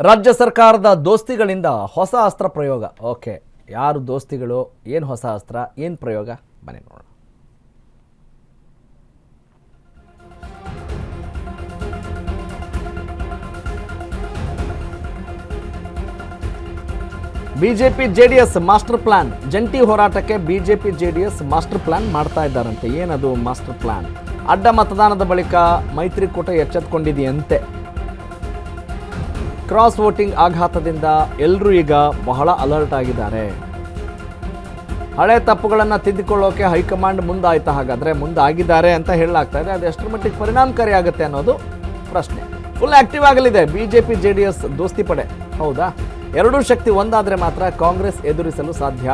ರಾಜ್ಯ ಸರ್ಕಾರದ ದೋಸ್ತಿಗಳಿಂದ ಹೊಸ ಅಸ್ತ್ರ ಪ್ರಯೋಗ. ಓಕೆ, ಯಾರು ದೋಸ್ತಿಗಳು, ಏನು ಹೊಸ ಅಸ್ತ್ರ, ಏನು ಪ್ರಯೋಗ, ಬನ್ನಿ ನೋಡೋಣ. BJP JDS master plan. ಜಂಟಿ ಹೋರಾಟಕ್ಕೆ ಬಿಜೆಪಿ ಜೆಡಿಎಸ್ ಮಾಸ್ಟರ್ ಪ್ಲಾನ್ ಮಾಡ್ತಾ ಇದ್ದಾರಂತೆ. ಏನದು ಮಾಸ್ಟರ್ ಪ್ಲಾನ್? ಅಡ್ಡ ಮತದಾನದ ಬಳಿಕ ಮೈತ್ರಿಕೂಟ ಎಚ್ಚೆತ್ತುಕೊಂಡಿದೆಯಂತೆ. ಕ್ರಾಸ್ ವೋಟಿಂಗ್ ಆಘಾತದಿಂದ ಎಲ್ಲರೂ ಈಗ ಬಹಳ ಅಲರ್ಟ್ ಆಗಿದ್ದಾರೆ. ಹಳೆ ತಪ್ಪುಗಳನ್ನು ತಿದ್ದಿಕೊಳ್ಳೋಕೆ ಹೈಕಮಾಂಡ್ ಮುಂದಾಯ್ತಾ? ಹಾಗಾದ್ರೆ ಮುಂದಾಗಿದ್ದಾರೆ ಅಂತ ಹೇಳಲಾಗ್ತಾ ಇದೆ. ಅದು ಎಷ್ಟರ ಮಟ್ಟಿಗೆ ಪರಿಣಾಮಕಾರಿ ಆಗುತ್ತೆ ಅನ್ನೋದು ಪ್ರಶ್ನೆ. ಫುಲ್ ಆಕ್ಟಿವ್ ಆಗಲಿದೆ ಬಿಜೆಪಿ ಜೆಡಿಎಸ್ ದೋಸ್ತಿ ಪಡೆ. ಹೌದಾ? ಎರಡೂ ಶಕ್ತಿ ಒಂದಾದರೆ ಮಾತ್ರ ಕಾಂಗ್ರೆಸ್ ಎದುರಿಸಲು ಸಾಧ್ಯ.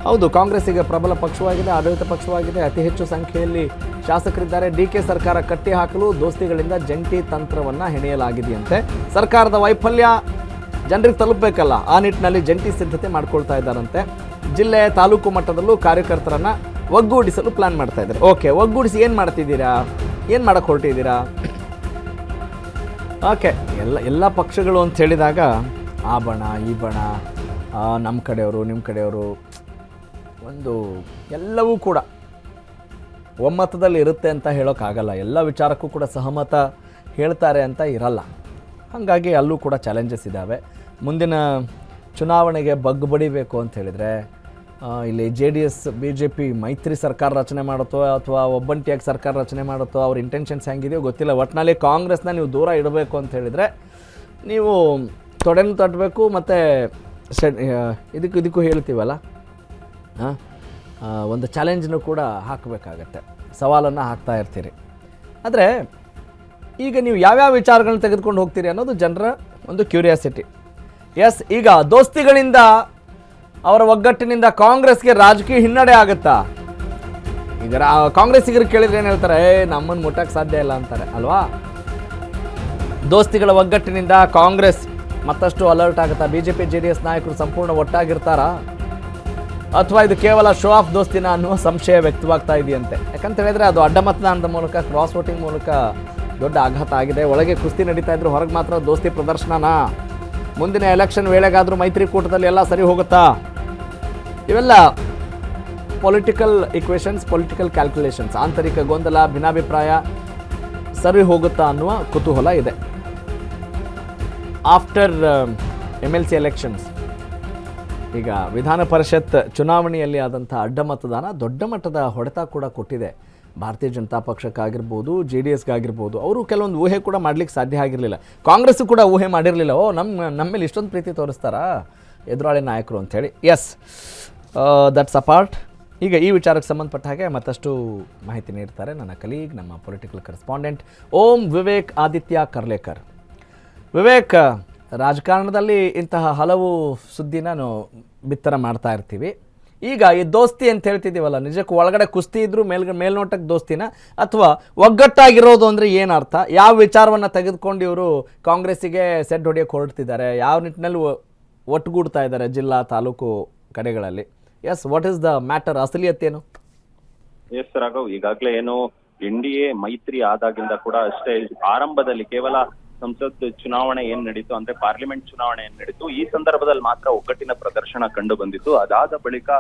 ಹೌದು, ಕಾಂಗ್ರೆಸ್ ಈಗ ಪ್ರಬಲ ಪಕ್ಷವಾಗಿದೆ, ಆಡಳಿತ ಪಕ್ಷವಾಗಿದೆ, ಅತಿ ಹೆಚ್ಚು ಸಂಖ್ಯೆಯಲ್ಲಿ ಶಾಸಕರಿದ್ದಾರೆ. ಡಿಕೆ ಸರ್ಕಾರ ಕಟ್ಟಿ ಹಾಕಲು ದೋಸ್ತಿಗಳಿಂದ ಜಂಟಿ ತಂತ್ರವನ್ನು ಹೆಣೆಯಲಾಗಿದೆಯಂತೆ. ಸರ್ಕಾರದ ವೈಫಲ್ಯ ಜನರಿಗೆ ತಲುಪಬೇಕಲ್ಲ, ಆ ನಿಟ್ಟಿನಲ್ಲಿ ಜಂಟಿ ಸಿದ್ಧತೆ ಮಾಡ್ಕೊಳ್ತಾ ಇದ್ದಾರಂತೆ. ಜಿಲ್ಲೆ ತಾಲೂಕು ಮಟ್ಟದಲ್ಲೂ ಕಾರ್ಯಕರ್ತರನ್ನ ಒಗ್ಗೂಡಿಸಲು ಪ್ಲಾನ್ ಮಾಡ್ತಾ ಇದ್ದಾರೆ. ಓಕೆ, ಒಗ್ಗೂಡಿಸಿ ಏನು ಮಾಡ್ತಿದ್ದೀರಾ, ಏನು ಮಾಡಕ್ಕೆ ಹೊರಟಿದ್ದೀರಾ? ಓಕೆ, ಎಲ್ಲ ಪಕ್ಷಗಳು ಅಂತ ಹೇಳಿದಾಗ ಆ ಬಣ ಈ ಬಣ, ನಮ್ಮ ಕಡೆಯವರು ನಿಮ್ಮ ಕಡೆಯವರು, ಒಂದು ಎಲ್ಲವೂ ಕೂಡ ಒಮ್ಮತದಲ್ಲಿ ಇರುತ್ತೆ ಅಂತ ಹೇಳೋಕ್ಕಾಗಲ್ಲ. ಎಲ್ಲ ವಿಚಾರಕ್ಕೂ ಕೂಡ ಸಹಮತ ಹೇಳ್ತಾರೆ ಅಂತ ಇರಲ್ಲ. ಹಾಗಾಗಿ ಅಲ್ಲೂ ಕೂಡ ಚಾಲೆಂಜಸ್ ಇದ್ದಾವೆ. ಮುಂದಿನ ಚುನಾವಣೆಗೆ ಬಗ್ಗು ಬಡಿಬೇಕು ಅಂತ ಹೇಳಿದರೆ ಇಲ್ಲಿ J D S B J P ಮೈತ್ರಿ ಸರ್ಕಾರ ರಚನೆ ಮಾಡುತ್ತೋ ಅಥವಾ ಒಬ್ಬಂಟಿಯಾಗಿ ಸರ್ಕಾರ ರಚನೆ ಮಾಡುತ್ತೋ, ಅವ್ರ ಇಂಟೆನ್ಷನ್ಸ್ ಹೆಂಗಿದೆಯೋ ಗೊತ್ತಿಲ್ಲ. ಒಟ್ಟಿನಲ್ಲಿ ಕಾಂಗ್ರೆಸ್ನ ನೀವು ದೂರ ಇಡಬೇಕು ಅಂತ ಹೇಳಿದರೆ ನೀವು ತೊಡೆನೂ ತಟ್ಟಬೇಕು, ಮತ್ತು ಇದಕ್ಕೂ ಹೇಳ್ತೀವಲ್ಲ, ಒಂದು ಚಾಲೆಂಜನ್ನು ಕೂಡ ಹಾಕಬೇಕಾಗತ್ತೆ, ಸವಾಲನ್ನು ಹಾಕ್ತಾ ಇರ್ತೀರಿ. ಆದರೆ ಈಗ ನೀವು ಯಾವ್ಯಾವ ವಿಚಾರಗಳನ್ನ ತೆಗೆದುಕೊಂಡು ಹೋಗ್ತೀರಿ ಅನ್ನೋದು ಜನರ ಒಂದು ಕ್ಯೂರಿಯಾಸಿಟಿ. ಎಸ್, ಈಗ ದೋಸ್ತಿಗಳಿಂದ, ಅವರ ಒಗ್ಗಟ್ಟಿನಿಂದ ಕಾಂಗ್ರೆಸ್ಗೆ ರಾಜಕೀಯ ಹಿನ್ನಡೆ ಆಗುತ್ತಾ? ಈಗ ಕಾಂಗ್ರೆಸ್ಸಿಗರು ಕೇಳಿದ್ರೆ ಏನು ಹೇಳ್ತಾರೆ? ನಮ್ಮನ್ನು ಮುಟ್ಟಕ್ಕೆ ಸಾಧ್ಯ ಇಲ್ಲ ಅಂತಾರೆ ಅಲ್ವಾ? ದೋಸ್ತಿಗಳ ಒಗ್ಗಟ್ಟಿನಿಂದ ಕಾಂಗ್ರೆಸ್ ಮತ್ತಷ್ಟು ಅಲರ್ಟ್ ಆಗುತ್ತಾ? ಬಿಜೆಪಿ ಜೆಡಿಎಸ್ ನಾಯಕರು ಸಂಪೂರ್ಣ ಒಟ್ಟಾಗಿರ್ತಾರಾ, ಅಥವಾ ಇದು ಕೇವಲ ಶೋ ಆಫ್ ದೋಸ್ತಿನ ಅನ್ನುವ ಸಂಶಯ ವ್ಯಕ್ತವಾಗ್ತಾ ಇದೆಯಂತೆ. ಯಾಕಂತ ಹೇಳಿದ್ರೆ ಅದು ಅಡ್ಡ ಮತದಾನದ ಮೂಲಕ, ಕ್ರಾಸ್ ವೋಟಿಂಗ್ ಮೂಲಕ ದೊಡ್ಡ ಆಘಾತ ಆಗಿದೆ. ಒಳಗೆ ಕುಸ್ತಿ ನಡೀತಾ ಇದ್ರು, ಹೊರಗೆ ಮಾತ್ರ ದೋಸ್ತಿ ಪ್ರದರ್ಶನನ. ಮುಂದಿನ ಎಲೆಕ್ಷನ್ ವೇಳೆಗಾದರೂ ಮೈತ್ರಿಕೂಟದಲ್ಲಿ ಎಲ್ಲ ಸರಿ ಹೋಗುತ್ತಾ? ಇವೆಲ್ಲ ಪೊಲಿಟಿಕಲ್ ಇಕ್ವೇಷನ್ಸ್, ಪೊಲಿಟಿಕಲ್ ಕ್ಯಾಲ್ಕುಲೇಷನ್ಸ್. ಆಂತರಿಕ ಗೊಂದಲ, ಭಿನ್ನಾಭಿಪ್ರಾಯ ಸರಿ ಹೋಗುತ್ತಾ ಅನ್ನುವ ಕುತೂಹಲ ಇದೆ. ಆಫ್ಟರ್ MLC ಎಲೆಕ್ಷನ್ಸ್, ಈಗ ವಿಧಾನ ಪರಿಷತ್ ಚುನಾವಣೆಯಲ್ಲಿ ಆದಂಥ ಅಡ್ಡ ಮತದಾನ ದೊಡ್ಡ ಮಟ್ಟದ ಹೊಡೆತ ಕೂಡ ಕೊಟ್ಟಿದೆ. ಭಾರತೀಯ ಜನತಾ ಪಕ್ಷಕ್ಕಾಗಿರ್ಬೋದು, ಜೆ ಡಿ ಎಸ್ಗಾಗಿರ್ಬೋದು, ಅವರು ಕೆಲವೊಂದು ಊಹೆ ಕೂಡ ಮಾಡಲಿಕ್ಕೆ ಸಾಧ್ಯ ಆಗಿರಲಿಲ್ಲ. ಕಾಂಗ್ರೆಸ್ಸು ಕೂಡ ಊಹೆ ಮಾಡಿರಲಿಲ್ಲ, ನಮ್ಮ ಮೇಲೆ ಇಷ್ಟೊಂದು ಪ್ರೀತಿ ತೋರಿಸ್ತಾರಾ ಎದುರಾಳಿ ನಾಯಕರು ಅಂಥೇಳಿ. Yes, that's apart. ಈಗ ಈ ವಿಚಾರಕ್ಕೆ ಸಂಬಂಧಪಟ್ಟ ಹಾಗೆ ಮತ್ತಷ್ಟು ಮಾಹಿತಿ ನೀಡ್ತಾರೆ ನನ್ನ ಕಲೀಗ್, ನಮ್ಮ ಪೊಲಿಟಿಕಲ್ ಕರೆಸ್ಪಾಂಡೆಂಟ್ ಓಂ ವಿವೇಕ್ ಆದಿತ್ಯ ಕರ್ಲೇಕರ್. ವಿವೇಕ್, ರಾಜಕಾರಣದಲ್ಲಿ ಇಂತಹ ಹಲವು ಸುದ್ದಿ ನಾನು ಬಿತ್ತರ ಮಾಡ್ತಾ ಇರ್ತೀವಿ. ಈಗ ಈ ದೋಸ್ತಿ ಅಂತ ಹೇಳ್ತಿದ್ದೀವಲ್ಲ, ನಿಜಕ್ಕೂ ಒಳಗಡೆ ಕುಸ್ತಿ ಇದ್ರೂ ಮೇಲ್ನೋಟಕ್ಕೆ ದೋಸ್ತಿನ, ಅಥವಾ ಒಗ್ಗಟ್ಟಾಗಿರೋದು ಅಂದರೆ ಏನು ಅರ್ಥ? ಯಾವ ವಿಚಾರವನ್ನು ತೆಗೆದುಕೊಂಡು ಇವರು ಕಾಂಗ್ರೆಸ್ಸಿಗೆ ಸೆಡ್ ಹೊಡೆಯೋಕ್ಕೆ ಹೊರಡ್ತಿದ್ದಾರೆ? ಯಾವ ನಿಟ್ಟಿನಲ್ಲಿ ಒಟ್ಟುಗೂಡ್ತಾ ಇದ್ದಾರೆ ಜಿಲ್ಲಾ ತಾಲೂಕು ಕಡೆಗಳಲ್ಲಿ? Yes, what is the matter? ಅಸಲಿಯತ್ತೇನು? ಎಸ್ ರಾಘವ್, ಈಗಾಗಲೇ ಏನು NDA ಮೈತ್ರಿ ಆದಾಗಿಂದ ಕೂಡ ಅಷ್ಟೇ ಆರಂಭದಲ್ಲಿ ಕೇವಲ ಸಂಸತ್ ಚುನಾವಣೆ ಏನ್ ನಡೀತು ಅಂದ್ರೆ ಪಾರ್ಲಿಮೆಂಟ್ ಚುನಾವಣೆ ಏನ್ ನಡೀತು, ಈ ಸಂದರ್ಭದಲ್ಲಿ ಮಾತ್ರ ಒಗ್ಗಟ್ಟಿನ ಪ್ರದರ್ಶನ ಕಂಡು ಬಂದಿತ್ತು. ಅದಾದ ಬಳಿಕ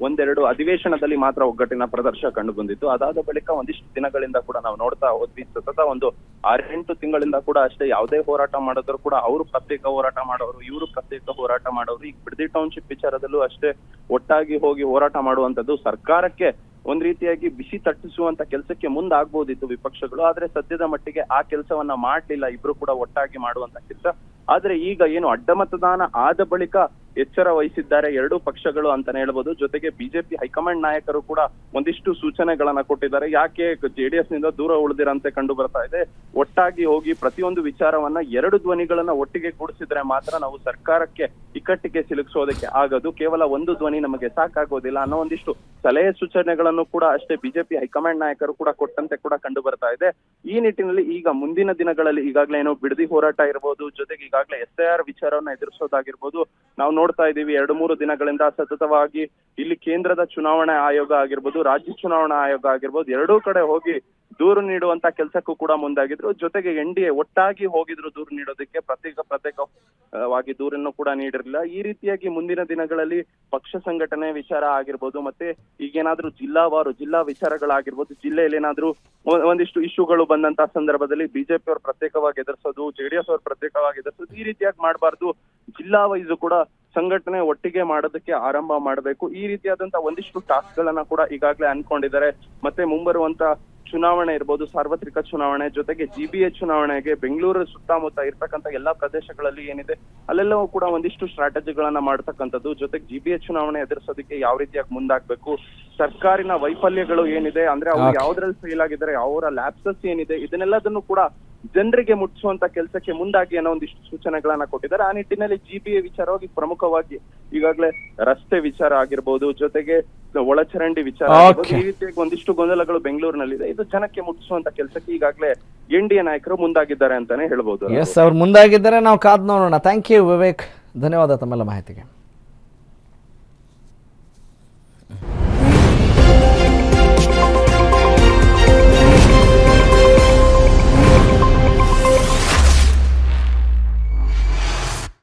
ಒಂದೆರಡು ಅಧಿವೇಶನದಲ್ಲಿ ಮಾತ್ರ ಒಗ್ಗಟ್ಟಿನ ಪ್ರದರ್ಶನ ಕಂಡು ಬಂದಿತ್ತು. ಅದಾದ ಬಳಿಕ ಒಂದಿಷ್ಟು ದಿನಗಳಿಂದ ಕೂಡ ನಾವು ನೋಡ್ತಾ ಹೋದ್ವಿ, ಸತತ ಒಂದು 6-8 ತಿಂಗಳಿಂದ ಕೂಡ ಅಷ್ಟೇ ಯಾವುದೇ ಹೋರಾಟ ಮಾಡಿದ್ರು ಕೂಡ ಅವರು ಪ್ರತ್ಯೇಕ ಹೋರಾಟ ಮಾಡೋರು, ಇವರು ಪ್ರತ್ಯೇಕ ಹೋರಾಟ ಮಾಡೋರು. ಈಗ ಬಿಡದಿ ಟೌನ್ಶಿಪ್ ವಿಚಾರದಲ್ಲೂ ಅಷ್ಟೇ ಒಟ್ಟಾಗಿ ಹೋಗಿ ಹೋರಾಟ ಮಾಡುವಂತದ್ದು ಸರ್ಕಾರಕ್ಕೆ ಒಂದ್ ರೀತಿಯಾಗಿ ಬಿಸಿ ತಟ್ಟಿಸುವಂತ ಕೆಲಸಕ್ಕೆ ಮುಂದಾಗ್ಬೋದಿತ್ತು ವಿಪಕ್ಷಗಳು. ಆದ್ರೆ ಸದ್ಯದ ಮಟ್ಟಿಗೆ ಆ ಕೆಲಸವನ್ನ ಮಾಡ್ಲಿಲ್ಲ, ಇಬ್ರು ಕೂಡ ಒಟ್ಟಾಗಿ ಮಾಡುವಂತ ಕೆಲಸ. ಆದ್ರೆ ಈಗ ಏನು ಅಡ್ಡ ಮತದಾನ ಆದ ಬಳಿಕ ಎಚ್ಚರ ವಹಿಸಿದ್ದಾರೆ ಎರಡೂ ಪಕ್ಷಗಳು ಅಂತಾನೆ ಹೇಳ್ಬೋದು. ಜೊತೆಗೆ ಬಿಜೆಪಿ ಹೈಕಮಾಂಡ್ ನಾಯಕರು ಕೂಡ ಒಂದಿಷ್ಟು ಸೂಚನೆಗಳನ್ನ ಕೊಟ್ಟಿದ್ದಾರೆ. ಯಾಕೆ ಜೆಡಿಎಸ್ ನಿಂದ ದೂರ ಉಳಿದಿರಂತೆ ಕಂಡು ಬರ್ತಾ ಇದೆ, ಒಟ್ಟಾಗಿ ಹೋಗಿ ಪ್ರತಿಯೊಂದು ವಿಚಾರವನ್ನ ಎರಡು ಧ್ವನಿಗಳನ್ನ ಒಟ್ಟಿಗೆ ಕೂಡಿಸಿದ್ರೆ ಮಾತ್ರ ನಾವು ಸರ್ಕಾರಕ್ಕೆ ಇಕ್ಕಟ್ಟಿಗೆ ಸಿಲುಕಿಸೋದಕ್ಕೆ ಆಗೋದು, ಕೇವಲ ಒಂದು ಧ್ವನಿ ನಮಗೆ ಸಾಕಾಗೋದಿಲ್ಲ ಅನ್ನೋ ಒಂದಿಷ್ಟು ಸಲಹೆ ಸೂಚನೆಗಳನ್ನು ಕೂಡ ಅಷ್ಟೇ ಬಿಜೆಪಿ ಹೈಕಮಾಂಡ್ ನಾಯಕರು ಕೂಡ ಕೊಟ್ಟಂತೆ ಕೂಡ ಕಂಡು ಬರ್ತಾ ಇದೆ. ಈ ನಿಟ್ಟಿನಲ್ಲಿ ಈಗ ಮುಂದಿನ ದಿನಗಳಲ್ಲಿ ಈಗಾಗಲೇ ಏನೋ ಬಿಡದಿ ಹೋರಾಟ ಇರಬಹುದು, ಜೊತೆಗೆ ಈಗಾಗಲೇ SIR ವಿಚಾರವನ್ನ ಎದುರಿಸೋದಾಗಿರ್ಬೋದು. ನಾವು ನೋಡ್ತಾ ಇದೀವಿ 2-3 ದಿನಗಳಿಂದ ಸತತವಾಗಿ ಇಲ್ಲಿ ಕೇಂದ್ರದ ಚುನಾವಣಾ ಆಯೋಗ ಆಗಿರ್ಬೋದು, ರಾಜ್ಯ ಚುನಾವಣಾ ಆಯೋಗ ಆಗಿರ್ಬೋದು, ಎರಡೂ ಕಡೆ ಹೋಗಿ ದೂರು ನೀಡುವಂತ ಕೆಲಸಕ್ಕೂ ಕೂಡ ಮುಂದಾಗಿದ್ರು. ಜೊತೆಗೆ NDA ಒಟ್ಟಾಗಿ ಹೋಗಿದ್ರು ದೂರು ನೀಡೋದಕ್ಕೆ, ಪ್ರತ್ಯೇಕ ವಾಗಿ ದೂರನ್ನು ಕೂಡ ನೀಡಿರಲಿಲ್ಲ. ಈ ರೀತಿಯಾಗಿ ಮುಂದಿನ ದಿನಗಳಲ್ಲಿ ಪಕ್ಷ ಸಂಘಟನೆ ವಿಚಾರ ಆಗಿರ್ಬೋದು, ಮತ್ತೆ ಈಗೇನಾದ್ರೂ ಜಿಲ್ಲಾ ವಿಚಾರಗಳಾಗಿರ್ಬೋದು, ಜಿಲ್ಲೆಯಲ್ಲಿ ಏನಾದ್ರೂ ಒಂದಿಷ್ಟು ಇಶ್ಯೂಗಳು ಬಂದಂತಹ ಸಂದರ್ಭದಲ್ಲಿ ಬಿಜೆಪಿ ಅವರು ಪ್ರತ್ಯೇಕವಾಗಿ ಎದುರಿಸೋದು, ಜೆಡಿಎಸ್ ಅವರು ಪ್ರತ್ಯೇಕವಾಗಿ ಎದುರಿಸೋದು, ಈ ರೀತಿಯಾಗಿ ಮಾಡಬಾರ್ದು. ಜಿಲ್ಲಾ ವೈಸು ಕೂಡ ಸಂಘಟನೆ ಒಟ್ಟಿಗೆ ಮಾಡೋದಕ್ಕೆ ಆರಂಭ ಮಾಡಬೇಕು. ಈ ರೀತಿಯಾದಂತಹ ಒಂದಿಷ್ಟು ಟಾಸ್ಕ್ ಗಳನ್ನ ಕೂಡ ಈಗಾಗಲೇ ಅನ್ಕೊಂಡಿದ್ದಾರೆ. ಮತ್ತೆ ಮುಂಬರುವಂತ ಚುನಾವಣೆ ಇರ್ಬೋದು, ಸಾರ್ವತ್ರಿಕ ಚುನಾವಣೆ ಜೊತೆಗೆ GBA ಚುನಾವಣೆಗೆ ಬೆಂಗಳೂರು ಸುತ್ತಮುತ್ತ ಇರ್ತಕ್ಕಂಥ ಎಲ್ಲಾ ಪ್ರದೇಶಗಳಲ್ಲಿ ಏನಿದೆ ಅಲ್ಲೆಲ್ಲವೂ ಕೂಡ ಒಂದಿಷ್ಟು ಸ್ಟ್ರಾಟಜಿಗಳನ್ನ ಮಾಡ್ತಕ್ಕಂಥದ್ದು, ಜೊತೆಗೆ GBA ಚುನಾವಣೆ ಎದುರಿಸೋದಕ್ಕೆ ಯಾವ ರೀತಿಯಾಗಿ ಮುಂದಾಗ್ಬೇಕು, ಸರ್ಕಾರಿನ ವೈಫಲ್ಯಗಳು ಏನಿದೆ ಅಂದ್ರೆ ಅವ್ರು ಯಾವ್ದ್ರಲ್ಲಿ ಫೇಲ್ ಆಗಿದ್ದಾರೆ, ಅವರ ಲ್ಯಾಪ್ಸಸ್ ಏನಿದೆ, ಇದನ್ನೆಲ್ಲದನ್ನು ಕೂಡ ಜನರಿಗೆ ಮುಟ್ಟಿಸುವಂತ ಕೆಲಸಕ್ಕೆ ಮುಂದಾಗಿ ಅನ್ನೋ ಒಂದಿಷ್ಟು ಸೂಚನೆಗಳನ್ನ ಕೊಟ್ಟಿದ್ದಾರೆ. ಆ ನಿಟ್ಟಿನಲ್ಲಿ GBA ವಿಚಾರವಾಗಿ ಪ್ರಮುಖವಾಗಿ ಈಗಾಗಲೇ ರಸ್ತೆ ವಿಚಾರ ಆಗಿರ್ಬೋದು, ಜೊತೆಗೆ ಒಳಚರಂಡಿ ವಿಚಾರ ಆಗಿರ್ಬೋದು, ಈ ರೀತಿಯಾಗಿ ಒಂದಿಷ್ಟು ಗೊಂದಲಗಳು ಬೆಂಗಳೂರಿನಲ್ಲಿದೆ. ಇದು ಜನಕ್ಕೆ ಮುಟ್ಟಿಸುವಂತ ಕೆಲಸಕ್ಕೆ ಈಗಾಗಲೇ NDA ನಾಯಕರು ಮುಂದಾಗಿದ್ದಾರೆ ಅಂತಾನೆ ಹೇಳ್ಬೋದು. ಎಸ್, ಅವ್ರು ಮುಂದಾಗಿದ್ದಾರೆ, ನಾವು ಕಾದ್ ನೋಡೋಣ. ಥ್ಯಾಂಕ್ ಯು ವಿವೇಕ್, ಧನ್ಯವಾದ ತಮ್ಮೆಲ್ಲ ಮಾಹಿತಿಗೆ.